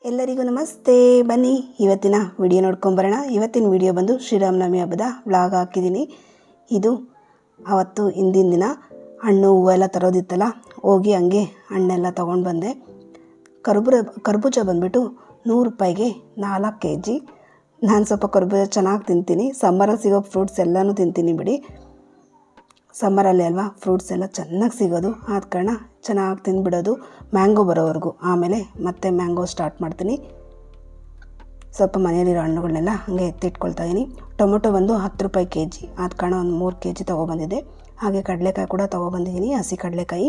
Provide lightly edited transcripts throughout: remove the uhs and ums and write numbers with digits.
ಎಲ್ಲರಿಗೂ ನಮಸ್ತೆ. ಬನ್ನಿ ಇವತ್ತಿನ ವಿಡಿಯೋ ನೋಡ್ಕೊಂಬರೋಣ. ಇವತ್ತಿನ ವಿಡಿಯೋ ಬಂದು ಶ್ರೀರಾಮನವಮಿ ಹಬ್ಬದ ವ್ಲಾಗ್ ಹಾಕಿದ್ದೀನಿ. ಇದು ಅವತ್ತು ಹಿಂದಿನ ದಿನ ಹಣ್ಣು ಹೂವೆಲ್ಲ ತರೋದಿತ್ತಲ್ಲ, ಹೋಗಿ ಹಂಗೆ ಹಣ್ಣೆಲ್ಲ ತೊಗೊಂಡು ಬಂದೆ. ಕರ್ಬೂಜ ಬಂದುಬಿಟ್ಟು 100 ರೂಪಾಯಿಗೆ 4 kg. ನಾನು ಸ್ವಲ್ಪ ಕರ್ಬೂಜ ಚೆನ್ನಾಗಿ ತಿಂತೀನಿ. ಸಮ್ಮರಲ್ಲಿ ಸಿಗೋ ಫ್ರೂಟ್ಸ್ ಎಲ್ಲನೂ ತಿಂತೀನಿ ಬಿಡಿ. ಸಮ್ಮರಲ್ಲಿ ಅಲ್ವಾ ಫ್ರೂಟ್ಸ್ ಎಲ್ಲ ಚೆನ್ನಾಗಿ ಸಿಗೋದು, ಆದ ಕಾರಣ ಚೆನ್ನಾಗಿ ತಿಂದುಬಿಡೋದು ಮ್ಯಾಂಗೋ ಬರೋವರೆಗೂ. ಆಮೇಲೆ ಮತ್ತೆ ಮ್ಯಾಂಗೋ ಸ್ಟಾರ್ಟ್ ಮಾಡ್ತೀನಿ. ಸ್ವಲ್ಪ ಮನೆಯಲ್ಲಿರೋ ಹಣ್ಣುಗಳನ್ನೆಲ್ಲ ಹಾಗೆ ಎತ್ತಿಟ್ಕೊಳ್ತಾ ಇದ್ದೀನಿ. ಟೊಮೊಟೊ ಬಂದು 10 ರೂಪಾಯಿ kg, ಆದ ಕಾರಣ ಒಂದು 3 kg ತೊಗೊಬಂದಿದ್ದೆ. ಹಾಗೆ ಕಡಲೆಕಾಯಿ ಕೂಡ ತೊಗೊಬಂದಿದ್ದೀನಿ, ಹಸಿ ಕಡಲೆಕಾಯಿ.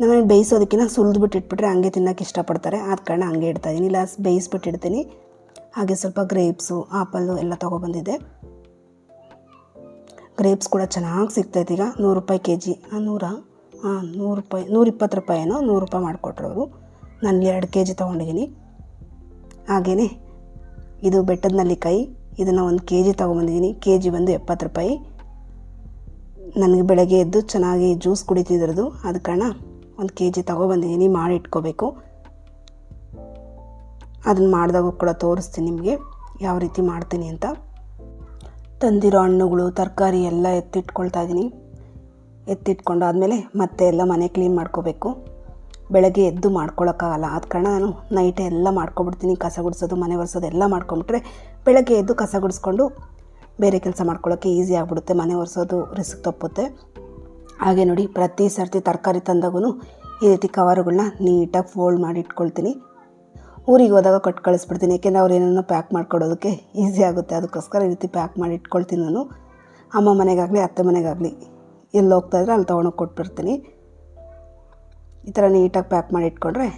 ನಮ್ಮನೆ ಬೇಯಿಸೋದಕ್ಕಿಂತ ಸುಲಿದ್ಬಿಟ್ಟು ಇಟ್ಬಿಟ್ರೆ ಹಂಗೆ ತಿನ್ನೋಕ್ಕೆ ಇಷ್ಟಪಡ್ತಾರೆ, ಆದ ಕಾರಣ ಹಂಗೆ ಇಡ್ತಾಯಿದ್ದೀನಿ. ಇಲ್ಲ ಬೇಯಿಸ್ಬಿಟ್ಟು ಇಡ್ತೀನಿ. ಹಾಗೆ ಸ್ವಲ್ಪ ಗ್ರೇಪ್ಸು, ಆಪಲ್ಲು ಎಲ್ಲ ತೊಗೊಬಂದಿದ್ದೆ. ಗ್ರೇಪ್ಸ್ ಕೂಡ ಚೆನ್ನಾಗಿ ಸಿಗ್ತೈತೆ ಈಗ. 100 ರೂಪಾಯಿ kg. 100 ರೂಪಾಯಿ 120 ರೂಪಾಯಿನೋ 100 ರೂಪಾಯಿ ಮಾಡಿಕೊಟ್ರು ಅವರು. ನಾನು 2 kg ತೊಗೊಂಡಿದ್ದೀನಿ. ಹಾಗೆಯೇ ಇದು ಬೆಟ್ಟದ ನೆಲ್ಲಿಕಾಯಿ, ಇದನ್ನು 1 kg ತೊಗೊಂಬಂದಿದ್ದೀನಿ. kg ಬಂದು 70 ರೂಪಾಯಿ. ನನಗೆ ಬೆಳಗ್ಗೆ ಎದ್ದು ಚೆನ್ನಾಗಿ ಜ್ಯೂಸ್ ಕುಡಿತಿದ್ರದು, ಆದ ಕಾರಣ 1 kg ತೊಗೊಬಂದಿದ್ದೀನಿ. ಮಾಡಿ ಇಟ್ಕೋಬೇಕು. ಅದನ್ನು ಮಾಡಿದಾಗ ಕೂಡ ತೋರಿಸ್ತೀನಿ ನಿಮಗೆ ಯಾವ ರೀತಿ ಮಾಡ್ತೀನಿ ಅಂತ. ತಂದಿರೋ ಹಣ್ಣುಗಳು ತರಕಾರಿ ಎಲ್ಲ ಎತ್ತಿಟ್ಕೊಳ್ತಾ ಇದ್ದೀನಿ. ಎತ್ತಿಟ್ಕೊಂಡಾದಮೇಲೆ ಮತ್ತೆ ಎಲ್ಲ ಮನೆ ಕ್ಲೀನ್ ಮಾಡ್ಕೋಬೇಕು. ಬೆಳಗ್ಗೆ ಎದ್ದು ಮಾಡ್ಕೊಳಕ್ಕಾಗಲ್ಲ, ಆದ ಕಾರಣ ನಾನು ನೈಟೇ ಎಲ್ಲ ಮಾಡ್ಕೊಬಿಡ್ತೀನಿ. ಕಸ ಗುಡಿಸೋದು, ಮನೆ ಒರೆಸೋದು ಎಲ್ಲ ಮಾಡ್ಕೊಂಬಿಟ್ರೆ ಬೆಳಗ್ಗೆ ಎದ್ದು ಕಸ ಗುಡಿಸ್ಕೊಂಡು ಬೇರೆ ಕೆಲಸ ಮಾಡ್ಕೊಳ್ಳೋಕ್ಕೆ ಈಸಿ ಆಗಿಬಿಡುತ್ತೆ. ಮನೆ ಒರೆಸೋದು ರಿಸ್ಕ್ ತಪ್ಪುತ್ತೆ. ಹಾಗೆ ನೋಡಿ, ಪ್ರತಿ ಸರ್ತಿ ತರಕಾರಿ ತಂದಾಗೂ ಈ ರೀತಿ ಕವರುಗಳನ್ನ ನೀಟಾಗಿ ಫೋಲ್ಡ್ ಮಾಡಿ ಇಟ್ಕೊಳ್ತೀನಿ. ಊರಿಗೆ ಹೋದಾಗ ಕೊಟ್ಟು ಕಳಿಸ್ಬಿಡ್ತೀನಿ, ಏಕೆಂದರೆ ಅವ್ರು ಏನೋ ಪ್ಯಾಕ್ ಮಾಡ್ಕೊಡೋದಕ್ಕೆ ಈಸಿ ಆಗುತ್ತೆ. ಅದಕ್ಕೋಸ್ಕರ ಈ ರೀತಿ ಪ್ಯಾಕ್ ಮಾಡಿ ಇಟ್ಕೊಳ್ತೀನಿ ನಾನು. ಅಮ್ಮ ಮನೆಗಾಗಲಿ ಅತ್ತೆ ಮನೆಗಾಗಲಿ ಎಲ್ಲಿ ಹೋಗ್ತಾಯಿದ್ರೆ ಅಲ್ಲಿ ತೊಗೊಂಡೋಗಿ ಕೊಟ್ಬಿಡ್ತೀನಿ. ಈ ಥರ ನೀಟಾಗಿ ಪ್ಯಾಕ್ ಮಾಡಿ ಇಟ್ಕೊಂಡ್ರೆ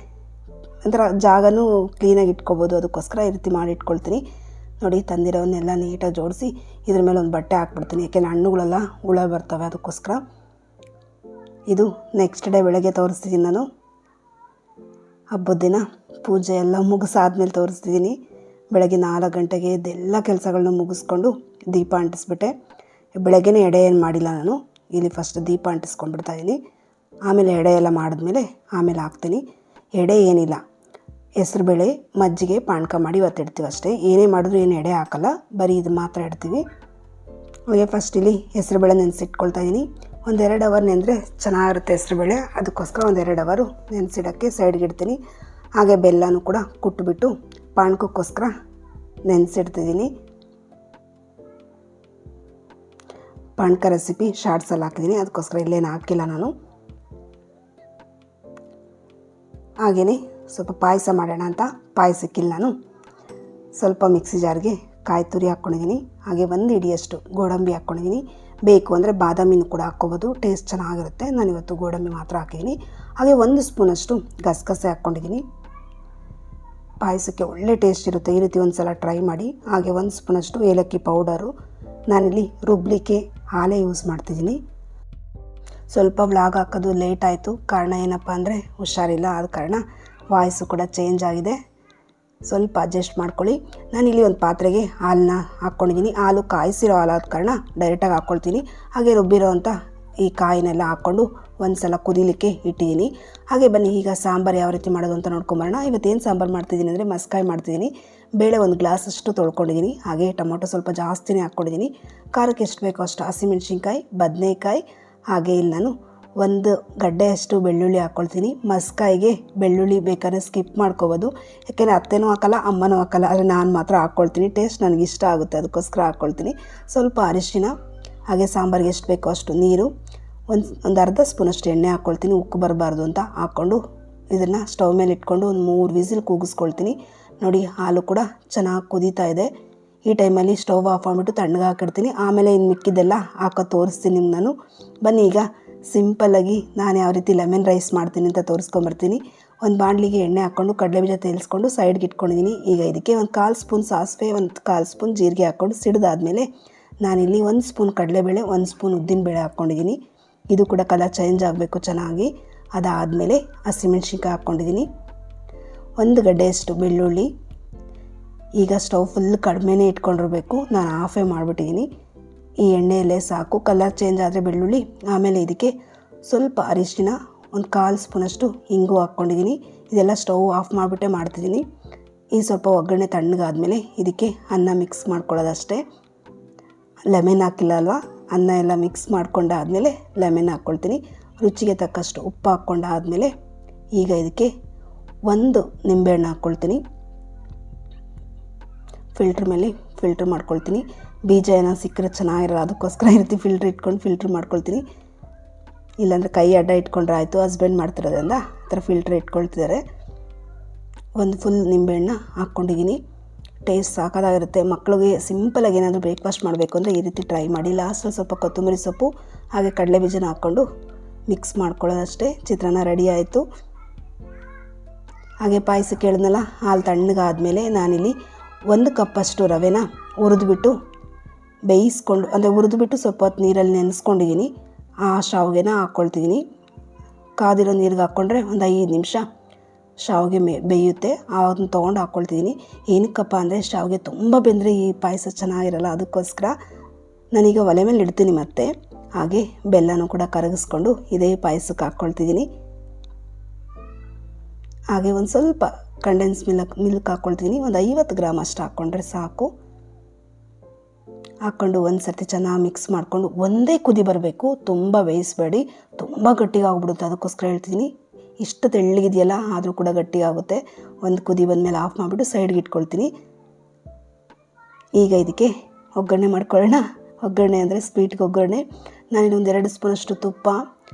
ಒಂಥರ ಜಾಗನೂ ಕ್ಲೀನಾಗಿ ಇಟ್ಕೊಬೋದು. ಅದಕ್ಕೋಸ್ಕರ ಈ ರೀತಿ ಮಾಡಿ ಇಟ್ಕೊಳ್ತೀನಿ. ನೋಡಿ, ತಂದಿರೋವನ್ನೆಲ್ಲ ನೀಟಾಗಿ ಜೋಡಿಸಿ ಇದ್ರ ಮೇಲೆ ಒಂದು ಬಟ್ಟೆ ಹಾಕ್ಬಿಡ್ತೀನಿ, ಏಕೆಂದರೆ ಹಣ್ಣುಗಳೆಲ್ಲ ಹುಳ ಬರ್ತವೆ. ಅದಕ್ಕೋಸ್ಕರ ಇದು ನೆಕ್ಸ್ಟ್ ಡೇ ಬೆಳಗ್ಗೆ ತೋರಿಸ್ತೀನಿ ನಾನು. ಹಬ್ಬದ ದಿನ ಪೂಜೆ ಎಲ್ಲ ಮುಗಿಸಾದ್ಮೇಲೆ ತೋರಿಸ್ತಿದ್ದೀನಿ. ಬೆಳಗ್ಗೆ 4 ಗಂಟೆಗೆ ಇದೆಲ್ಲ ಕೆಲಸಗಳನ್ನ ಮುಗಿಸ್ಕೊಂಡು ದೀಪ ಅಂಟಿಸ್ಬಿಟ್ಟೆ. ಬೆಳಗ್ಗೆನೇ ಎಡೆ ಏನು ಮಾಡಿಲ್ಲ ನಾನು. ಇಲ್ಲಿ ಫಸ್ಟ್ ದೀಪ ಅಂಟಿಸ್ಕೊಂಡ್ಬಿಡ್ತಾಯಿದ್ದೀನಿ. ಆಮೇಲೆ ಎಡೆ ಎಲ್ಲ ಮಾಡಿದ್ಮೇಲೆ ಆಮೇಲೆ ಹಾಕ್ತೀನಿ. ಎಡೆ ಏನಿಲ್ಲ, ಹೆಸ್ರುಬೇಳೆ ಮಜ್ಜಿಗೆ ಪಾನಕ ಮಾಡಿ ಇವತ್ತು ಇಡ್ತೀವಿ ಅಷ್ಟೇ. ಏನೇ ಮಾಡಿದ್ರು ಏನು ಎಡೆ ಹಾಕಲ್ಲ, ಬರೀ ಇದು ಮಾತ್ರ ಇಡ್ತೀವಿ. ಹಾಗೆ ಫಸ್ಟ್ ಇಲ್ಲಿ ಹೆಸ್ರುಬೇಳೆ ನೆನೆಸಿಟ್ಕೊಳ್ತಾ ಇದ್ದೀನಿ. 1-2 ಅವರ್ ನೆಂದರೆ ಚೆನ್ನಾಗಿರುತ್ತೆ ಹೆಸ್ರುಬೇಳೆ. ಅದಕ್ಕೋಸ್ಕರ 1-2 ಅವರು ನೆನೆಸಿಡೋಕ್ಕೆ ಸೈಡ್ಗೆ ಇಡ್ತೀನಿ. ಹಾಗೆ ಬೆಲ್ಲನೂ ಕೂಡ ಕುಟ್ಬಿಟ್ಟು ಪಾನಕಕ್ಕೋಸ್ಕರ ನೆನೆಸಿಡ್ತಿದ್ದೀನಿ. ಪಾನಕ ರೆಸಿಪಿ ಶಾರ್ಟ್ಸಲ್ಲಿ ಹಾಕಿದ್ದೀನಿ, ಅದಕ್ಕೋಸ್ಕರ ಇಲ್ಲೇನು ಹಾಕಿಲ್ಲ ನಾನು. ಹಾಗೆಯೇ ಸ್ವಲ್ಪ ಪಾಯಸ ಮಾಡೋಣ ಅಂತ ಪಾಯಸಕ್ಕಿಲ್ಲ ನಾನು ಸ್ವಲ್ಪ ಮಿಕ್ಸಿ ಜಾರ್ಗೆ ಕಾಯಿ ತುರಿ ಹಾಕ್ಕೊಂಡಿದ್ದೀನಿ. ಹಾಗೆ 1 ಹಿಡಿಯಷ್ಟು ಗೋಡಂಬಿ ಹಾಕ್ಕೊಂಡಿದ್ದೀನಿ. ಬೇಕು ಅಂದರೆ ಬಾದಾಮಿನೂ ಕೂಡ ಹಾಕ್ಕೋಬೋದು, ಟೇಸ್ಟ್ ಚೆನ್ನಾಗಿರುತ್ತೆ. ನಾನಿವತ್ತು ಗೋಡಂಬಿ ಮಾತ್ರ ಹಾಕಿದ್ದೀನಿ. ಹಾಗೆ 1 ಸ್ಪೂನಷ್ಟು ಗಸಗಸೆ ಹಾಕ್ಕೊಂಡಿದ್ದೀನಿ. ಪಾಯಸಕ್ಕೆ ಒಳ್ಳೆ ಟೇಸ್ಟ್ ಇರುತ್ತೆ, ಈ ರೀತಿ ಒಂದು ಸಲ ಟ್ರೈ ಮಾಡಿ. ಹಾಗೆ 1 ಸ್ಪೂನಷ್ಟು ಏಲಕ್ಕಿ ಪೌಡರು. ನಾನಿಲ್ಲಿ ರುಬ್ಲಿಕ್ಕೆ ಹಾಲೇ ಯೂಸ್ ಮಾಡ್ತಿದ್ದೀನಿ. ಸ್ವಲ್ಪ ವ್ಲಾಗ್ ಹಾಕೋದು ಲೇಟ್ ಆಯಿತು. ಕಾರಣ ಏನಪ್ಪ ಅಂದರೆ ಹುಷಾರಿಲ್ಲ, ಆದ ಕಾರಣ ವಾಯ್ಸು ಕೂಡ ಚೇಂಜ್ ಆಗಿದೆ. ಸ್ವಲ್ಪ ಅಡ್ಜಸ್ಟ್ ಮಾಡ್ಕೊಳ್ಳಿ. ನಾನಿಲ್ಲಿ ಒಂದು ಪಾತ್ರೆಗೆ ಹಾಲನ್ನ ಹಾಕ್ಕೊಂಡಿದ್ದೀನಿ. ಹಾಲು ಕಾಯಿಸಿರೋ ಹಾಲಾದ ಕಾರಣ ಡೈರೆಕ್ಟಾಗಿ ಹಾಕ್ಕೊಳ್ತೀನಿ. ಹಾಗೆ ರುಬ್ಬಿರೋ ಅಂಥ ಈ ಕಾಯಿನೆಲ್ಲ ಹಾಕ್ಕೊಂಡು ಒಂದು ಸಲ ಕುದಿಲಿಕ್ಕೆ ಇಟ್ಟಿದ್ದೀನಿ. ಹಾಗೆ ಬನ್ನಿ ಈಗ ಸಾಂಬಾರು ಯಾವ ರೀತಿ ಮಾಡೋದು ಅಂತ ನೋಡ್ಕೊಂಬರೋಣ. ಇವತ್ತೇನು ಸಾಂಬಾರು ಮಾಡ್ತಿದ್ದೀನಿ ಅಂದರೆ ಮಸ್ಕಾಯಿ ಮಾಡ್ತಿದ್ದೀನಿ. ಬೇಳೆ 1 ಗ್ಲಾಸಷ್ಟು ತೊಳ್ಕೊಂಡಿದ್ದೀನಿ. ಹಾಗೆ ಟೊಮೊಟೊ ಸ್ವಲ್ಪ ಜಾಸ್ತಿನೇ ಹಾಕ್ಕೊಂಡಿದ್ದೀನಿ. ಖಾರಕ್ಕೆ ಎಷ್ಟು ಬೇಕೋ ಅಷ್ಟು ಹಸಿಮೆಣ್ಸಿನ್ಕಾಯಿ, ಬದನೆಕಾಯಿ, ಹಾಗೆ ಇಲ್ಲಿ ನಾನು 1 ಗಡ್ಡೆಯಷ್ಟು ಬೆಳ್ಳುಳ್ಳಿ ಹಾಕ್ಕೊಳ್ತೀನಿ. ಮಸ್ಕಾಯಿಗೆ ಬೆಳ್ಳುಳ್ಳಿ ಬೇಕಾದ್ರೆ ಸ್ಕಿಪ್ ಮಾಡ್ಕೋಬೋದು, ಯಾಕೆಂದರೆ ಅತ್ತೆನೂ ಹಾಕಲ್ಲ ಅಮ್ಮನೂ ಹಾಕಲ್ಲ, ಆದರೆ ನಾನು ಮಾತ್ರ ಹಾಕ್ಕೊಳ್ತೀನಿ. ಟೇಸ್ಟ್ ನನಗೆ ಇಷ್ಟ ಆಗುತ್ತೆ, ಅದಕ್ಕೋಸ್ಕರ ಹಾಕ್ಕೊಳ್ತೀನಿ. ಸ್ವಲ್ಪ ಅರಿಶಿನ, ಹಾಗೆ ಸಾಂಬಾರಿಗೆ ಎಷ್ಟು ಬೇಕೋ ಅಷ್ಟು ನೀರು, ಒಂದು ಅರ್ಧ ಸ್ಪೂನಷ್ಟು ಎಣ್ಣೆ ಹಾಕ್ಕೊಳ್ತೀನಿ. ಉಕ್ಕು ಬರಬಾರ್ದು ಅಂತ ಹಾಕ್ಕೊಂಡು ಇದನ್ನು ಸ್ಟವ್ ಮೇಲೆ ಇಟ್ಕೊಂಡು ಒಂದು 3 ವಿಸಿಲ್ ಕೂಗಿಸ್ಕೊಳ್ತೀನಿ. ನೋಡಿ, ಹಾಲು ಕೂಡ ಚೆನ್ನಾಗಿ ಕುದೀತಾ ಇದೆ. ಈ ಟೈಮಲ್ಲಿ ಸ್ಟವ್ ಆಫ್ ಮಾಡಿಬಿಟ್ಟು ತಣ್ಣಗೆ ಹಾಕಿಡ್ತೀನಿ. ಆಮೇಲೆ ಇನ್ನು ಮಿಕ್ಕಿದ್ದೆಲ್ಲ ಹಾಕೋದು ತೋರಿಸ್ತೀನಿ ನಿಮ್ಗೆ ನಾನು. ಬನ್ನಿ ಈಗ ಸಿಂಪಲ್ಲಾಗಿ ನಾನು ಯಾವ ರೀತಿ ಲೆಮನ್ ರೈಸ್ ಮಾಡ್ತೀನಿ ಅಂತ ತೋರಿಸ್ಕೊಂಬರ್ತೀನಿ. ಒಂದು ಬಾಣಲಿಗೆ ಎಣ್ಣೆ ಹಾಕ್ಕೊಂಡು ಕಡಲೆಬೀಜ ತೇಲಿಸ್ಕೊಂಡು ಸೈಡ್ಗೆ ಇಟ್ಕೊಂಡಿದ್ದೀನಿ. ಈಗ ಇದಕ್ಕೆ 1/4 ಸ್ಪೂನ್ ಸಾಸಿವೆ, 1/4 ಸ್ಪೂನ್ ಜೀರಿಗೆ ಹಾಕ್ಕೊಂಡು ಸಿಡಿದಾದ್ಮೇಲೆ ನಾನಿಲ್ಲಿ 1 ಸ್ಪೂನ್ ಕಡಲೆಬೇಳೆ, 1 ಸ್ಪೂನ್ ಉದ್ದಿನಬೇಳೆ ಹಾಕ್ಕೊಂಡಿದ್ದೀನಿ. ಇದು ಕೂಡ ಕಲರ್ ಚೇಂಜ್ ಆಗಬೇಕು ಚೆನ್ನಾಗಿ. ಅದಾದಮೇಲೆ ಹಸಿಮೆಣ್ಸಿನ್ಕಾಯಿ ಹಾಕ್ಕೊಂಡಿದ್ದೀನಿ. 1 ಗಡ್ಡೆಯಷ್ಟು ಬೆಳ್ಳುಳ್ಳಿ. ಈಗ ಸ್ಟವ್ ಫುಲ್ ಕಡಿಮೆನೇ ಇಟ್ಕೊಂಡಿರಬೇಕು, ನಾನು ಆಫೇ ಮಾಡಿಬಿಟ್ಟಿದ್ದೀನಿ. ಈ ಎಣ್ಣೆಯಲ್ಲೇ ಸಾಕು. ಕಲರ್ ಚೇಂಜ್ ಆದರೆ ಬೆಳ್ಳುಳ್ಳಿ. ಆಮೇಲೆ ಇದಕ್ಕೆ ಸ್ವಲ್ಪ ಅರಿಶಿನ, 1/4 ಸ್ಪೂನಷ್ಟು ಇಂಗು ಹಾಕ್ಕೊಂಡಿದ್ದೀನಿ. ಇದೆಲ್ಲ ಸ್ಟವ್ ಆಫ್ ಮಾಡಿಬಿಟ್ಟೆ ಮಾಡ್ತಿದ್ದೀನಿ. ಈ ಸ್ವಲ್ಪ ಒಗ್ಗರಣೆ ತಣ್ಣಗಾದ್ಮೇಲೆ ಇದಕ್ಕೆ ಅನ್ನ ಮಿಕ್ಸ್ ಮಾಡ್ಕೊಳ್ಳೋದಷ್ಟೇ. ಲೆಮನ್ ಹಾಕಿಲ್ಲ ಅಲ್ವಾ, ಅನ್ನ ಎಲ್ಲ ಮಿಕ್ಸ್ ಮಾಡ್ಕೊಂಡಾದಮೇಲೆ ಲೆಮನ್ ಹಾಕ್ಕೊಳ್ತೀನಿ. ರುಚಿಗೆ ತಕ್ಕಷ್ಟು ಉಪ್ಪು ಹಾಕ್ಕೊಂಡಾದಮೇಲೆ ಈಗ ಇದಕ್ಕೆ 1 ನಿಂಬೆಹಣ್ಣು ಹಾಕ್ಕೊಳ್ತೀನಿ. ಫಿಲ್ಟ್ರ್ ಮೇಲೆ ಫಿಲ್ಟ್ರ್ ಮಾಡ್ಕೊಳ್ತೀನಿ. ಬೀಜ ಏನೋ ಸಿಕ್ಕರೆ ಚೆನ್ನಾಗಿರಲ್ಲ, ಅದಕ್ಕೋಸ್ಕರ ಈ ರೀತಿ ಫಿಲ್ಟ್ರ್ ಮಾಡ್ಕೊಳ್ತೀನಿ. ಇಲ್ಲಾಂದರೆ ಕೈ ಅಡ್ಡ ಇಟ್ಕೊಂಡ್ರೆ ಆಯಿತು. ಹಸ್ಬೆಂಡ್ ಮಾಡ್ತಿರೋದ್ರಿಂದ ಆ ಥರ ಫಿಲ್ಟ್ರ್ ಇಟ್ಕೊಳ್ತಿದ್ದಾರೆ. ಒಂದು ಫುಲ್ ನಿಂಬೆಹಣ್ಣ ಹಾಕ್ಕೊಂಡಿದ್ದೀನಿ. ಟೇಸ್ಟ್ ಸಾಕಾಗಿರುತ್ತೆ. ಮಕ್ಕಳಿಗೆ ಸಿಂಪಲಾಗಿ ಏನಾದರೂ ಬ್ರೇಕ್ಫಾಸ್ಟ್ ಮಾಡಬೇಕು ಅಂದರೆ ಈ ರೀತಿ ಟ್ರೈ ಮಾಡಿ. ಲಾಸ್ಟಲ್ಲಿ ಸ್ವಲ್ಪ ಕೊತ್ತಂಬರಿ ಸೊಪ್ಪು ಹಾಗೆ ಕಡಲೆ ಬೀಜನ ಹಾಕ್ಕೊಂಡು ಮಿಕ್ಸ್ ಮಾಡ್ಕೊಳ್ಳೋದಷ್ಟೇ. ಚಿತ್ರಾನ್ನ ರೆಡಿ ಆಯಿತು. ಹಾಗೆ ಪಾಯಸಕ್ಕೆ ಹೇಳಿದ್ನಲ್ಲ, ಹಾಲು ತಣ್ಣಗಾದ್ಮೇಲೆ ನಾನಿಲ್ಲಿ 1 ಕಪ್ಪಷ್ಟು ರವೆನ ಹುರಿದ್ಬಿಟ್ಟು ಬೇಯಿಸ್ಕೊಂಡು, ಅಂದರೆ ಹುರಿದ್ಬಿಟ್ಟು ಸ್ವಲ್ಪ ಹೊತ್ತು ನೀರಲ್ಲಿ ನೆನೆಸ್ಕೊಂಡಿದ್ದೀನಿ. ಆ ಶಾವಿಗೆನ ಹಾಕ್ಕೊಳ್ತಿದ್ದೀನಿ. ಕಾದಿರೋ ನೀರಿಗೆ ಹಾಕ್ಕೊಂಡ್ರೆ ಒಂದು 5 ನಿಮಿಷ ಶಾವಿಗೆ ಬೇಯುತ್ತೆ. ಅದನ್ನು ತೊಗೊಂಡು ಹಾಕ್ಕೊಳ್ತಿದ್ದೀನಿ. ಏನಕ್ಕಪ್ಪ ಅಂದರೆ ಶಾವಿಗೆ ತುಂಬ ಬೆಂದರೆ ಈ ಪಾಯಸ ಚೆನ್ನಾಗಿರಲ್ಲ, ಅದಕ್ಕೋಸ್ಕರ ನಾನೀಗ ಒಲೆ ಮೇಲೆ ಇಡ್ತೀನಿ. ಮತ್ತು ಹಾಗೆ ಬೆಲ್ಲನೂ ಕೂಡ ಕರಗಿಸ್ಕೊಂಡು ಇದೇ ಪಾಯಸಕ್ಕೆ ಹಾಕ್ಕೊಳ್ತಿದ್ದೀನಿ. ಹಾಗೆ ಒಂದು ಸ್ವಲ್ಪ ಕಂಡೆನ್ಸ್ ಮಿಲ್ಕ್ ಹಾಕ್ಕೊಳ್ತೀನಿ. ಒಂದು 50 ಗ್ರಾಮ್ ಅಷ್ಟು ಹಾಕ್ಕೊಂಡ್ರೆ ಸಾಕು. ಹಾಕ್ಕೊಂಡು ಒಂದು ಸರ್ತಿ ಚೆನ್ನಾಗಿ ಮಿಕ್ಸ್ ಮಾಡಿಕೊಂಡು ಒಂದೇ ಕುದಿ ಬರಬೇಕು, ತುಂಬ ಬೇಯಿಸಬೇಡಿ, ತುಂಬ ಗಟ್ಟಿಗಾಗ್ಬಿಡುತ್ತೆ. ಅದಕ್ಕೋಸ್ಕರ ಹೇಳ್ತೀನಿ. ಇಷ್ಟು ತೆಳ್ಳಗಿದೆಯಲ್ಲ, ಆದರೂ ಕೂಡ ಗಟ್ಟಿಯಾಗುತ್ತೆ. ಒಂದು ಕುದಿ ಬಂದಮೇಲೆ ಆಫ್ ಮಾಡಿಬಿಟ್ಟು ಸೈಡ್ಗೆ ಇಟ್ಕೊಳ್ತೀನಿ. ಈಗ ಇದಕ್ಕೆ ಒಗ್ಗರಣೆ ಮಾಡ್ಕೊಳ್ಳೋಣ. ಒಗ್ಗರಣೆ ಅಂದರೆ ಸ್ವೀಟ್ಗೆ ಒಗ್ಗರಣೆ. ನಾನಿನ್ನೊಂದು 2 ಸ್ಪೂನಷ್ಟು ತುಪ್ಪ,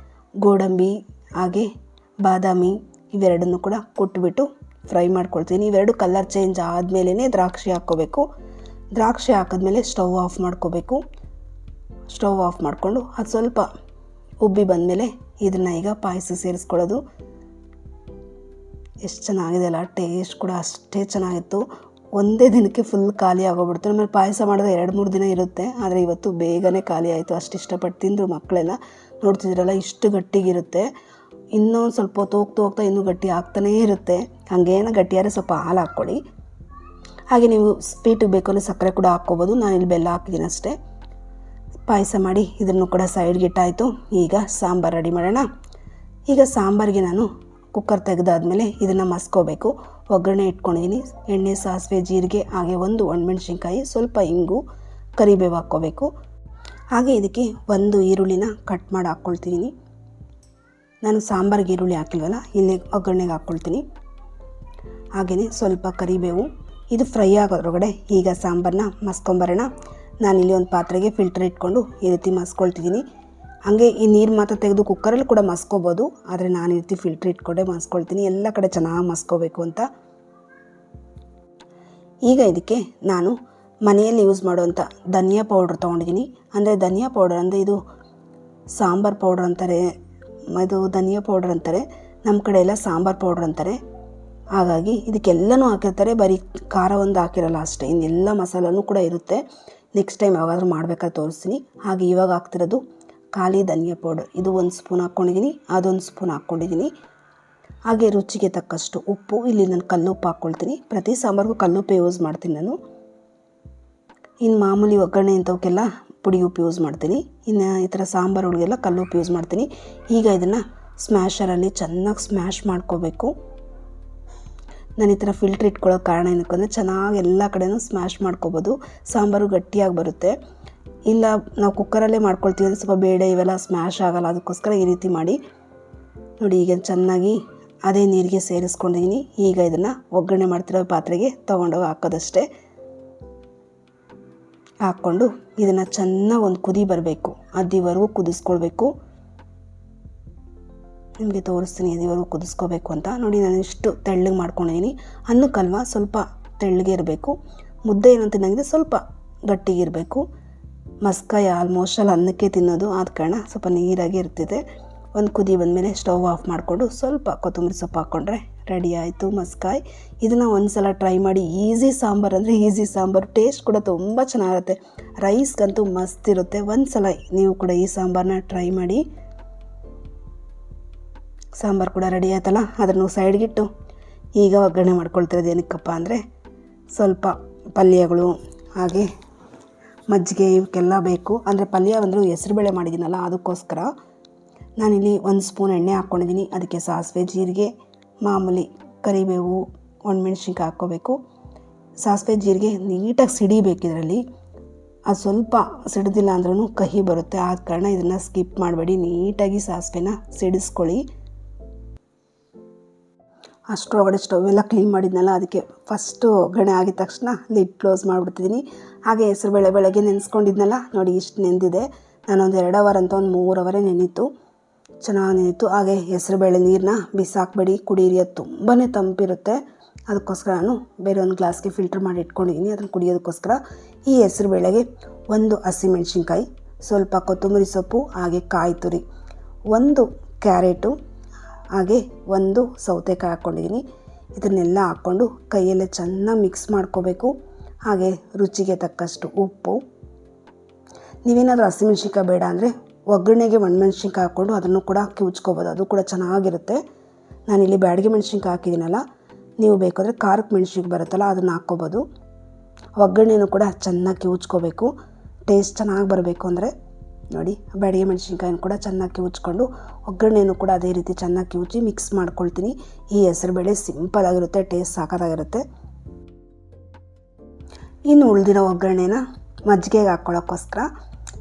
ಗೋಡಂಬಿ ಹಾಗೆ ಬಾದಾಮಿ ಇವೆರಡನ್ನು ಕೂಡ ಕೊಟ್ಬಿಟ್ಟು ಫ್ರೈ ಮಾಡ್ಕೊಳ್ತೀನಿ. ಇವೆರಡು ಕಲರ್ ಚೇಂಜ್ ಆದಮೇಲೆ ದ್ರಾಕ್ಷಿ ಹಾಕ್ಕೋಬೇಕು. ದ್ರಾಕ್ಷಿ ಹಾಕಿದ್ಮೇಲೆ ಸ್ಟವ್ ಆಫ್ ಮಾಡ್ಕೋಬೇಕು. ಸ್ಟವ್ ಆಫ್ ಮಾಡಿಕೊಂಡು ಅದು ಸ್ವಲ್ಪ ಉಬ್ಬಿ ಬಂದಮೇಲೆ ಇದನ್ನು ಈಗ ಪಾಯಸ ಸೇರಿಸ್ಕೊಳ್ಳೋದು. ಎಷ್ಟು ಚೆನ್ನಾಗಿದೆ ಅಲ್ಲ, ಟೇಸ್ಟ್ ಕೂಡ ಅಷ್ಟೇ ಚೆನ್ನಾಗಿತ್ತು. ಒಂದೇ ದಿನಕ್ಕೆ ಫುಲ್ ಖಾಲಿ ಆಗೋಗ್ಬಿಡ್ತು. ನಮ್ಮಲ್ಲಿ ಪಾಯಸ ಮಾಡಿದ್ರೆ 2-3 ದಿನ ಇರುತ್ತೆ, ಆದರೆ ಇವತ್ತು ಬೇಗನೆ ಖಾಲಿ ಆಯಿತು. ಅಷ್ಟು ಇಷ್ಟಪಟ್ಟು ತಿಂದರು ಮಕ್ಕಳೆಲ್ಲ. ನೋಡ್ತಿದ್ದೀರಲ್ಲ, ಇಷ್ಟು ಗಟ್ಟಿಗಿರುತ್ತೆ. ಇನ್ನೊಂದು ಸ್ವಲ್ಪ ಹೊತ್ತು ಹೋಗ್ತಾ ಇನ್ನೂ ಗಟ್ಟಿ ಆಗ್ತಾನೇ ಇರುತ್ತೆ. ಹಾಗೇನೋ ಗಟ್ಟಿಯಾದರೆ ಸ್ವಲ್ಪ ಹಾಲು ಹಾಕ್ಕೊಳ್ಳಿ. ಹಾಗೆ ನೀವು ಸ್ವೀಟಿಗೆ ಬೇಕು ಅಂದರೆ ಸಕ್ಕರೆ ಕೂಡ ಹಾಕ್ಕೋಬೋದು. ನಾನಿಲ್ಲಿ ಬೆಲ್ಲ ಹಾಕಿದ್ದೀನಿ ಅಷ್ಟೇ. ಪಾಯಸ ಮಾಡಿ ಇದನ್ನು ಕೂಡ ಸೈಡ್ಗೆ ಇಟ್ಟಾಯಿತು. ಈಗ ಸಾಂಬಾರು ರೆಡಿ ಮಾಡೋಣ. ಈಗ ಸಾಂಬಾರಿಗೆ ನಾನು ಕುಕ್ಕರ್ ತೆಗೆದಾದ್ಮೇಲೆ ಇದನ್ನು ಮಸ್ಕೋಬೇಕು. ಒಗ್ಗರಣೆ ಇಟ್ಕೊಂಡಿದ್ದೀನಿ. ಎಣ್ಣೆ, ಸಾಸಿವೆ, ಜೀರಿಗೆ ಹಾಗೆ 1 ಒಣಮೆಣ್ಸಿನ್ಕಾಯಿ, ಸ್ವಲ್ಪ ಇಂಗು, ಕರಿಬೇವು ಹಾಕ್ಕೋಬೇಕು. ಹಾಗೆ ಇದಕ್ಕೆ 1 ಈರುಳ್ಳಿನ ಕಟ್ ಮಾಡಿ ಹಾಕ್ಕೊಳ್ತೀನಿ. ನಾನು ಸಾಂಬಾರಿಗೆ ಈರುಳ್ಳಿ ಹಾಕಿಲ್ವಲ್ಲ, ಇಲ್ಲಿ ಒಗ್ಗರಣೆಗೆ ಹಾಕ್ಕೊಳ್ತೀನಿ. ಹಾಗೆಯೇ ಸ್ವಲ್ಪ ಕರಿಬೇವು. ಇದು ಫ್ರೈ ಆಗೋದ್ರೊಳಗಡೆ ಈಗ ಸಾಂಬಾರನ್ನ ಮಸ್ಕೊಂಬರೋಣ. ನಾನಿಲ್ಲಿ ಒಂದು ಪಾತ್ರೆಗೆ ಫಿಲ್ಟರ್ ಇಟ್ಕೊಂಡು ಈ ರೀತಿ ಮಸ್ಕೊಳ್ತಿದ್ದೀನಿ. ಹಾಗೆ ಈ ನೀರು ಮಾತ್ರ ತೆಗೆದು ಕುಕ್ಕರಲ್ಲಿ ಕೂಡ ಮಸ್ಕೋಬೋದು, ಆದರೆ ನಾನು ಈ ರೀತಿ ಫಿಲ್ಟ್ರ್ ಇಟ್ಕೊಂಡೆ ಮಸ್ಕೊಳ್ತೀನಿ, ಎಲ್ಲ ಕಡೆ ಚೆನ್ನಾಗಿ ಮಸ್ಕೋಬೇಕು ಅಂತ. ಈಗ ಇದಕ್ಕೆ ನಾನು ಮನೆಯಲ್ಲಿ ಯೂಸ್ ಮಾಡುವಂಥ ಧನಿಯಾ ಪೌಡ್ರ್ ತೊಗೊಂಡಿದ್ದೀನಿ. ಅಂದರೆ ಧನಿಯಾ ಪೌಡರ್ ಅಂದರೆ ಇದು ಸಾಂಬಾರು ಪೌಡ್ರ್ ಅಂತಾರೆ, ಇದು ಧನಿಯಾ ಪೌಡ್ರ್ ಅಂತಾರೆ. ನಮ್ಮ ಕಡೆ ಎಲ್ಲ ಸಾಂಬಾರು ಪೌಡ್ರ್ ಅಂತಾರೆ. ಹಾಗಾಗಿ ಇದಕ್ಕೆಲ್ಲನೂ ಹಾಕಿರ್ತಾರೆ, ಬರೀ ಖಾರ ಒಂದು ಹಾಕಿರಲ್ಲ ಅಷ್ಟೇ. ಇನ್ನೆಲ್ಲ ಮಸಾಲನೂ ಕೂಡ ಇರುತ್ತೆ. ನೆಕ್ಸ್ಟ್ ಟೈಮ್ ಯಾವಾಗಾದ್ರೂ ಮಾಡಬೇಕಾದ್ರೆ ತೋರಿಸ್ತೀನಿ. ಹಾಗೆ ಇವಾಗ ಹಾಕ್ತಿರೋದು ಖಾಲಿ ಧನಿಯಾ ಪೌಡರ್. ಇದು 1 ಸ್ಪೂನ್ ಹಾಕ್ಕೊಂಡಿದ್ದೀನಿ, ಅದೊಂದು ಸ್ಪೂನ್ ಹಾಕ್ಕೊಂಡಿದ್ದೀನಿ. ಹಾಗೆ ರುಚಿಗೆ ತಕ್ಕಷ್ಟು ಉಪ್ಪು. ಇಲ್ಲಿ ನಾನು ಕಲ್ಲುಪ್ಪು ಹಾಕ್ಕೊಳ್ತೀನಿ. ಪ್ರತಿ ಸಾಂಬಾರಿಗೂ ಕಲ್ಲುಪ್ಪು ಯೂಸ್ ಮಾಡ್ತೀನಿ ನಾನು. ಇನ್ನು ಮಾಮೂಲಿ ಒಗ್ಗರಣೆ ಇಂಥವಕ್ಕೆಲ್ಲ ಪುಡಿ ಉಪ್ಪು ಯೂಸ್ ಮಾಡ್ತೀನಿ. ಇನ್ನು ಈ ಥರ ಸಾಂಬಾರುಗಳಿಗೆಲ್ಲ ಕಲ್ಲುಪ್ಪು ಯೂಸ್ ಮಾಡ್ತೀನಿ. ಈಗ ಇದನ್ನು ಸ್ಮ್ಯಾಶರಲ್ಲಿ ಚೆನ್ನಾಗಿ ಸ್ಮ್ಯಾಶ್ ಮಾಡ್ಕೋಬೇಕು. ನಾನು ಈ ಥರ ಫಿಲ್ಟ್ರ್ ಇಟ್ಕೊಳ್ಳೋ ಕಾರಣ ಏನಕ್ಕೆ ಅಂದರೆ ಚೆನ್ನಾಗಿ ಎಲ್ಲ ಕಡೆನೂ ಸ್ಮ್ಯಾಶ್ ಮಾಡ್ಕೋಬೋದು. ಸಾಂಬಾರು ಗಟ್ಟಿಯಾಗಿ ಬರುತ್ತೆ. ಇಲ್ಲ ನಾವು ಕುಕ್ಕರಲ್ಲೇ ಮಾಡ್ಕೊಳ್ತೀವಿ ಅಂದರೆ ಸ್ವಲ್ಪ ಬೇಳೆ ಇವೆಲ್ಲ ಸ್ಮ್ಯಾಶ್ ಆಗೋಲ್ಲ, ಅದಕ್ಕೋಸ್ಕರ ಈ ರೀತಿ ಮಾಡಿ. ನೋಡಿ, ಈಗ ಚೆನ್ನಾಗಿ ಅದೇ ನೀರಿಗೆ ಸೇರಿಸ್ಕೊಂಡಿದ್ದೀನಿ. ಈಗ ಇದನ್ನು ಒಗ್ಗರಣೆ ಮಾಡ್ತಿರೋ ಪಾತ್ರೆಗೆ ತೊಗೊಂಡೋಗಿ ಹಾಕೋದಷ್ಟೇ. ಹಾಕ್ಕೊಂಡು ಇದನ್ನು ಚೆನ್ನಾಗಿ ಒಂದು ಕುದಿ ಬರಬೇಕು, ಅದಿವರೆಗೂ ಕುದಿಸ್ಕೊಳ್ಬೇಕು. ನಿಮಗೆ ತೋರಿಸ್ತೀನಿ ಅದಿವರೆಗೂ ಕುದಿಸ್ಕೋಬೇಕು ಅಂತ. ನೋಡಿ, ನಾನು ಇಷ್ಟು ತೆಳ್ಳಗೆ ಮಾಡ್ಕೊಂಡಿದ್ದೀನಿ. ಅನ್ನಕ್ಕಲ್ವ ಸ್ವಲ್ಪ ತೆಳ್ಳಗೆ ಇರಬೇಕು. ಮುದ್ದೆ ಏನೋ ತಿನ್ನಂಗಿದೆ ಸ್ವಲ್ಪ ಗಟ್ಟಿಗಿರಬೇಕು. ಮಸ್ಕಾಯಿ ಆಲ್ಮೋಸ್ಟ್ ಅಲ್ಲಿ ಅನ್ನಕ್ಕೆ ತಿನ್ನೋದು, ಆದ ಕಾರಣ ಸ್ವಲ್ಪ ನೀರಾಗಿ ಇರ್ತಿದೆ. ಒಂದು ಕುದಿ ಬಂದಮೇಲೆ ಸ್ಟವ್ ಆಫ್ ಮಾಡಿಕೊಂಡು ಸ್ವಲ್ಪ ಕೊತ್ತಂಬರಿ ಸೊಪ್ಪು ಹಾಕ್ಕೊಂಡ್ರೆ ರೆಡಿ ಆಯಿತು ಮಸ್ಕಾಯಿ. ಇದನ್ನು ಒಂದು ಸಲ ಟ್ರೈ ಮಾಡಿ. ಈಸಿ ಸಾಂಬಾರು ಅಂದರೆ ಈಸಿ ಸಾಂಬಾರು, ಟೇಸ್ಟ್ ಕೂಡ ತುಂಬ ಚೆನ್ನಾಗಿರುತ್ತೆ. ರೈಸ್ಗಂತೂ ಮಸ್ತ್ ಇರುತ್ತೆ. ಒಂದು ಸಲ ನೀವು ಕೂಡ ಈ ಸಾಂಬಾರನ್ನ ಟ್ರೈ ಮಾಡಿ. ಸಾಂಬಾರು ಕೂಡ ರೆಡಿ ಆಯ್ತಲ್ಲ, ಅದನ್ನು ಸೈಡ್ಗಿಟ್ಟು ಈಗ ಒಗ್ಗರಣೆ ಮಾಡ್ಕೊಳ್ತಿರೋದು ಏನಕ್ಕಪ್ಪ ಅಂದರೆ ಸ್ವಲ್ಪ ಪಲ್ಯಗಳು ಹಾಗೆ ಮಜ್ಜಿಗೆ ಇವಕ್ಕೆಲ್ಲ ಬೇಕು. ಅಂದರೆ ಪಲ್ಯ ಬಂದರೂ ಹೆಸರುಬೇಳೆ ಮಾಡಿದ್ದೀನಲ್ಲ, ಅದಕ್ಕೋಸ್ಕರ ನಾನಿಲ್ಲಿ 1 ಸ್ಪೂನ್ ಎಣ್ಣೆ ಹಾಕ್ಕೊಂಡಿದ್ದೀನಿ. ಅದಕ್ಕೆ ಸಾಸಿವೆ, ಜೀರಿಗೆ, ಮಾಮೂಲಿ ಕರಿಬೇವು ಒಣಮೆಣ್ಸಿನ್ಕಾಯಿ ಹಾಕ್ಕೋಬೇಕು. ಸಾಸಿವೆ ಜೀರಿಗೆ ನೀಟಾಗಿ ಸಿಡಿಬೇಕು ಇದರಲ್ಲಿ. ಅದು ಸ್ವಲ್ಪ ಸಿಡಿದಿಲ್ಲ ಅಂದ್ರೂ ಕಹಿ ಬರುತ್ತೆ. ಆದ ಕಾರಣ ಇದನ್ನು ಸ್ಕಿಪ್ ಮಾಡಬೇಡಿ, ನೀಟಾಗಿ ಸಾಸಿವೆನ ಸಿಡಿಸ್ಕೊಳ್ಳಿ. ಅಷ್ಟರೊಳಗಡೆ ಸ್ಟವ್ ಎಲ್ಲ ಕ್ಲೀನ್ ಮಾಡಿದ್ನಲ್ಲ, ಅದಕ್ಕೆ ಫಸ್ಟು ಒಗ್ಗರಣೆ ಆಗಿದ ತಕ್ಷಣ ಲಿಡ್ ಕ್ಲೋಸ್ ಮಾಡಿಬಿಡ್ತಿದ್ದೀನಿ. ಹಾಗೆ ಹೆಸರುಬೇಳೆ ಬೆಳಗ್ಗೆ ನೆನೆಸ್ಕೊಂಡಿದ್ನಲ್ಲ ನೋಡಿ, ಇಷ್ಟು ನೆಂದಿದೆ. ನಾನೊಂದು 2 ಅವರ್ ಅಂತ ಒಂದು 3 ಅವರೇ ನೆನೀತು, ಚೆನ್ನಾಗಿ ನೆನೀತು. ಹಾಗೆ ಹೆಸರುಬೇಳೆ ನೀರನ್ನ ಬಿಸಾಕಬೇಡಿ, ಕುಡೀರಿ, ಅದು ತುಂಬಾ ತಂಪಿರುತ್ತೆ. ಅದಕ್ಕೋಸ್ಕರ ನಾನು ಬೇರೆ ಒಂದು ಗ್ಲಾಸ್ಗೆ ಫಿಲ್ಟರ್ ಮಾಡಿ ಇಟ್ಕೊಂಡಿದ್ದೀನಿ, ಅದನ್ನು ಕುಡಿಯೋದಕ್ಕೋಸ್ಕರ. ಈ ಹೆಸರುಬೇಳೆಗೆ 1 ಹಸಿಮೆಣ್ಸಿನ್ಕಾಯಿ, ಸ್ವಲ್ಪ ಕೊತ್ತಂಬರಿ ಸೊಪ್ಪು, ಹಾಗೆ ಕಾಯಿ ತುರಿ, 1 ಕ್ಯಾರೆಟು, ಹಾಗೆ 1 ಸೌತೆಕಾಯಿ ಹಾಕ್ಕೊಂಡಿದ್ದೀನಿ. ಇದನ್ನೆಲ್ಲ ಹಾಕ್ಕೊಂಡು ಕೈಯಲ್ಲೇ ಚೆನ್ನಾಗಿ ಮಿಕ್ಸ್ ಮಾಡ್ಕೋಬೇಕು. ಹಾಗೆ ರುಚಿಗೆ ತಕ್ಕಷ್ಟು ಉಪ್ಪು. ನೀವೇನಾದರೂ ಹಸಿಮೆಣ್ಸಿನ್ಕಾಯಿ ಬೇಡ ಅಂದರೆ ಒಗ್ಗರಣೆಗೆ ಒಣಮೆಣ್ಸಿನ್ಕಾಯಿ ಹಾಕ್ಕೊಂಡು ಅದನ್ನು ಕೂಡ ಕಿವುಚ್ಕೋಬೋದು, ಅದು ಕೂಡ ಚೆನ್ನಾಗಿರುತ್ತೆ. ನಾನಿಲ್ಲಿ ಬ್ಯಾಡಗಿ ಮೆಣ್ಸಿನ್ಕಾಯಿ ಹಾಕಿದ್ದೀನಲ್ಲ, ನೀವು ಬೇಕಾದರೆ ಖಾರಕ್ಕೆ ಮೆಣ್ಸಿನ್ಕಾಯಿ ಬರುತ್ತಲ್ಲ ಅದನ್ನು ಹಾಕ್ಕೋಬೋದು. ಒಗ್ಗರಣೆನೂ ಕೂಡ ಚೆನ್ನಾಗಿ ಕಿವುಚ್ಕೋಬೇಕು, ಟೇಸ್ಟ್ ಚೆನ್ನಾಗಿ ಬರಬೇಕು ಅಂದರೆ. ನೋಡಿ, ಬ್ಯಾಡಗಿ ಮೆಣ್ಸಿನ್ಕಾಯಿನ ಕೂಡ ಚೆನ್ನಾಗಿ ಕಿವುಚ್ಕೊಂಡು ಒಗ್ಗರಣೆನೂ ಕೂಡ ಅದೇ ರೀತಿ ಚೆನ್ನಾಗಿ ಕಿವುಚಿ ಮಿಕ್ಸ್ ಮಾಡ್ಕೊಳ್ತೀನಿ. ಈ ಹೆಸರುಬೇಳೆ ಸಿಂಪಲ್ ಆಗಿರುತ್ತೆ, ಟೇಸ್ಟ್ ಸಾಕಾಗಿರುತ್ತೆ. ಇನ್ನು ಉಳಿದಿರೋ ಒಗ್ಗರಣೆನ ಮಜ್ಜಿಗೆಗೆ ಹಾಕ್ಕೊಳ್ಳೋಕ್ಕೋಸ್ಕರ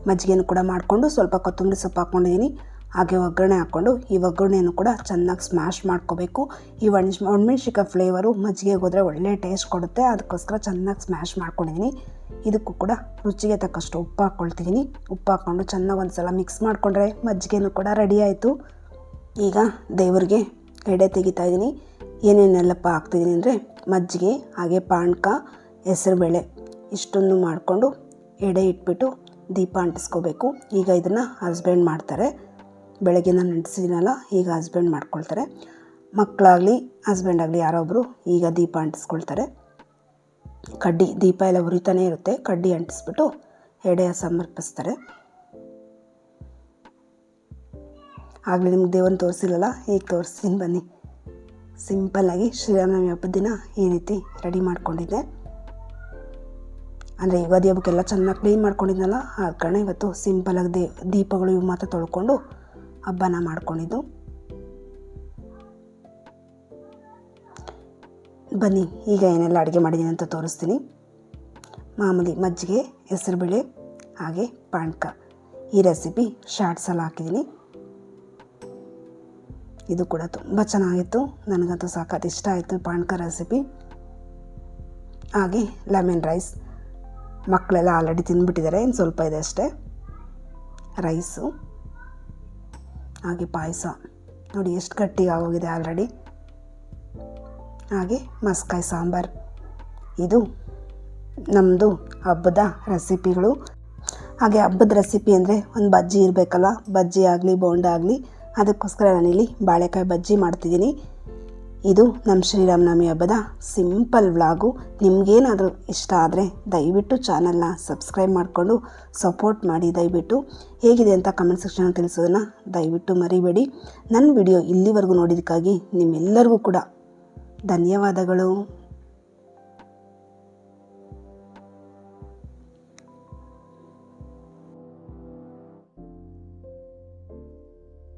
ಮಜ್ಜಿಗೆನೂ ಕೂಡ ಮಾಡಿಕೊಂಡು ಸ್ವಲ್ಪ ಕೊತ್ತಂಬರಿ ಸೊಪ್ಪು ಹಾಕ್ಕೊಂಡಿದ್ದೀನಿ. ಹಾಗೆ ಒಗ್ಗರಣೆ ಹಾಕ್ಕೊಂಡು ಈ ಒಗ್ಗರಣೆನೂ ಕೂಡ ಚೆನ್ನಾಗಿ ಸ್ಮ್ಯಾಶ್ ಮಾಡ್ಕೋಬೇಕು. ಈ ಒಣಮೆಣ್ಸಿನ್ಕಾಯಿ ಫ್ಲೇವರು ಮಜ್ಜಿಗೆಗೆ ಹೋದರೆ ಒಳ್ಳೆ ಟೇಸ್ಟ್ ಕೊಡುತ್ತೆ, ಅದಕ್ಕೋಸ್ಕರ ಚೆನ್ನಾಗಿ ಸ್ಮ್ಯಾಶ್ ಮಾಡ್ಕೊಂಡಿದ್ದೀನಿ. ಇದಕ್ಕೂ ಕೂಡ ರುಚಿಗೆ ತಕ್ಕಷ್ಟು ಉಪ್ಪು ಹಾಕ್ಕೊಳ್ತಿದ್ದೀನಿ. ಉಪ್ಪು ಹಾಕ್ಕೊಂಡು ಚೆನ್ನಾಗಿ ಒಂದು ಸಲ ಮಿಕ್ಸ್ ಮಾಡಿಕೊಂಡ್ರೆ ಮಜ್ಜಿಗೆನೂ ಕೂಡ ರೆಡಿ ಆಯಿತು. ಈಗ ದೇವರಿಗೆ ಎಡೆ ತೆಗಿತಾ ಇದ್ದೀನಿ. ಏನೇನೆಲ್ಲಪ್ಪ ಹಾಕ್ತಿದ್ದೀನಿ ಅಂದರೆ ಮಜ್ಜಿಗೆ, ಹಾಗೆ ಪಾನಕ, ಹೆಸರುಬೇಳೆ ಇಷ್ಟನ್ನು ಮಾಡಿಕೊಂಡು ಎಡೆ ಇಟ್ಬಿಟ್ಟು ದೀಪ ಅಂಟಿಸ್ಕೋಬೇಕು. ಈಗ ಇದನ್ನು ಹಸ್ಬೆಂಡ್ ಮಾಡ್ತಾರೆ. ಬೆಳಗ್ಗೆ ನಾನು ಅಂಟಿಸಿದ್ದೀನಲ್ಲ, ಈಗ ಹಸ್ಬೆಂಡ್ ಮಾಡ್ಕೊಳ್ತಾರೆ. ಮಕ್ಕಳಾಗಲಿ ಹಸ್ಬೆಂಡ್ ಆಗಲಿ ಯಾರೊಬ್ಬರು ಈಗ ದೀಪ ಅಂಟಿಸ್ಕೊಳ್ತಾರೆ. ಕಡ್ಡಿ ದೀಪ ಎಲ್ಲ ಉರಿತಾನೇ ಇರುತ್ತೆ, ಕಡ್ಡಿ ಅಂಟಿಸ್ಬಿಟ್ಟು ಎಡೆಯ ಸಮರ್ಪಿಸ್ತಾರೆ. ಆಗಲೇ ನಿಮ್ಗೆ ದೇವರನ್ನ ತೋರಿಸಿಲ್ಲಲ್ಲ, ಈಗ ತೋರಿಸ್ತೀನಿ ಬನ್ನಿ. ಸಿಂಪಲ್ಲಾಗಿ ಶ್ರೀರಾಮನವಮಿ ಹಬ್ಬದ ದಿನ ಈ ರೀತಿ ರೆಡಿ ಮಾಡ್ಕೊಂಡಿದ್ದೆ. ಅಂದರೆ ಯುಗಾದಿ ಹಬ್ಬಕ್ಕೆಲ್ಲ ಚೆನ್ನಾಗಿ ಕ್ಲೀನ್ ಮಾಡ್ಕೊಂಡಿದ್ನಲ್ಲ, ಆ ಕಾರಣ ಇವತ್ತು ಸಿಂಪಲಾಗಿ ದೀಪಗಳು ಇವು ಮಾತ್ರ ತೊಳ್ಕೊಂಡು ಹಬ್ಬನ ಮಾಡ್ಕೊಂಡಿದ್ದು. ಬನ್ನಿ ಈಗ ಏನೆಲ್ಲ ಅಡುಗೆ ಮಾಡಿದ್ದೀನಿ ಅಂತ ತೋರಿಸ್ತೀನಿ. ಮಾಮೂಲಿ ಮಜ್ಜಿಗೆ, ಹೆಸರುಬೇಳೆ, ಹಾಗೆ ಪಾನಕ. ಈ ರೆಸಿಪಿ ಶಾರ್ಟ್ಸಲ್ಲಿ ಹಾಕಿದ್ದೀನಿ. ಇದು ಕೂಡ ತುಂಬ ಚೆನ್ನಾಗಿತ್ತು, ನನಗಂತೂ ಸಾಕತ್ತು ಇಷ್ಟ ಆಯಿತು ಪಾನಕ ರೆಸಿಪಿ. ಹಾಗೆ ಲೆಮನ್ ರೈಸ್, ಮಕ್ಕಳೆಲ್ಲ ಆಲ್ರೆಡಿ ತಿಂದುಬಿಟ್ಟಿದ್ದಾರೆ, ಇನ್ನು ಸ್ವಲ್ಪ ಇದೆ ಅಷ್ಟೇ. ರೈಸು, ಹಾಗೆ ಪಾಯಸ ನೋಡಿ ಎಷ್ಟು ಗಟ್ಟಿಗೆ ಆಗೋಗಿದೆ ಆಲ್ರೆಡಿ. ಹಾಗೆ ಮಸ್ಕಾಯಿ ಸಾಂಬಾರು. ಇದು ನಮ್ಮದು ಹಬ್ಬದ ರೆಸಿಪಿಗಳು. ಹಾಗೆ ಹಬ್ಬದ ರೆಸಿಪಿ ಅಂದರೆ ಒಂದು ಬಜ್ಜಿ ಇರಬೇಕಲ್ಲ, ಬಜ್ಜಿ ಆಗಲಿ ಬೋಂಡ ಆಗಲಿ, ಅದಕ್ಕೋಸ್ಕರ ನಾನಿಲ್ಲಿ ಬಾಳೆಕಾಯಿ ಬಜ್ಜಿ ಮಾಡ್ತಿದ್ದೀನಿ. ಇದು ನಮ್ಮ ಶ್ರೀರಾಮನವಮಿ ಹಬ್ಬದ ಸಿಂಪಲ್ ವ್ಲಾಗು. ನಿಮಗೇನಾದರೂ ಇಷ್ಟ ಆದರೆ ದಯವಿಟ್ಟು ಚಾನಲ್ನ ಸಬ್ಸ್ಕ್ರೈಬ್ ಮಾಡಿಕೊಂಡು ಸಪೋರ್ಟ್ ಮಾಡಿ. ದಯವಿಟ್ಟು ಹೇಗಿದೆ ಅಂತ ಕಮೆಂಟ್ ಸೆಕ್ಷನಲ್ಲಿ ತಿಳಿಸೋದನ್ನು ದಯವಿಟ್ಟು ಮರಿಬೇಡಿ. ನನ್ನ ವಿಡಿಯೋ ಇಲ್ಲಿವರೆಗೂ ನೋಡಿದ್ದಕ್ಕಾಗಿ ನಿಮ್ಮೆಲ್ಲರಿಗೂ ಕೂಡ ಧನ್ಯವಾದಗಳು.